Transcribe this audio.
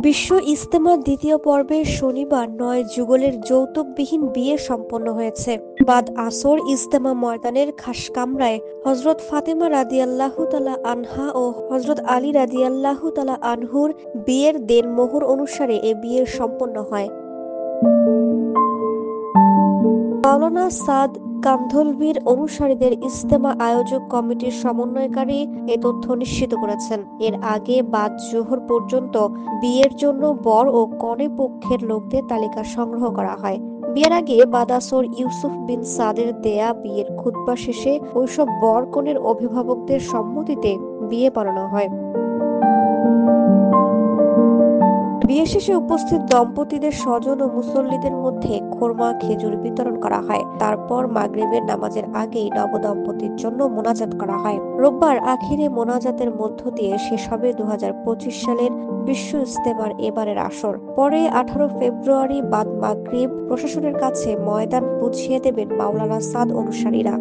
বিশ্ব ইজতেমার দ্বিতীয় পর্বে শনিবার ৯ যুগলের যৌতুকবিহীন বিয়ে সম্পন্ন হয়েছে। বাদ আসর ইজতেমা ময়দানের খাসকামরায় হযরত ফাতেমা রাদিয়াল্লাহু তাআলা আনহা ও হযরত আলী রাদিয়াল্লাহু তাআলা আনহুর বিয়ের দেনমোহর অনুসারে এ বিয়ে সম্পন্ন হয়। মাওলানা সাদ কান্ধলভির অনুসারীদের ইজতেমা আয়োজক কমিটির সমন্বয়কারী এ তথ্য নিশ্চিত করেছেন। এর আগে বাদ জোহর পর্যন্ত বিয়ের জন্য বর ও কনে পক্ষের লোকদের তালিকা সংগ্রহ করা হয়। বিয়ের আগে বাদাসর ইউসুফ বিন সাদের দেয়া বিয়ের খুতবা শেষে ওইসব বর কনের অভিভাবকদের সম্মতিতে বিয়ে পড়ানো হয়। বিয়ে শেষে উপস্থিত দম্পতিদের স্বজন ও মুসল্লিদের মধ্যে খোরমা খেজুর বিতরণ করা হয়। তারপর মাগরিবের নামাজের আগেই নবদম্পতির জন্য মোনাজাত করা হয়। রোববার আখিরে মোনাজাতের মধ্য দিয়ে শেষ হবে ২০২৫ সালের বিশ্ব ইজতেমার এবারের আসর। পরে ১৮ ফেব্রুয়ারি বাদ মাগরিব প্রশাসনের কাছে ময়দান বুঝিয়ে দেবেন মাওলানা সাদ অনুসারীরা।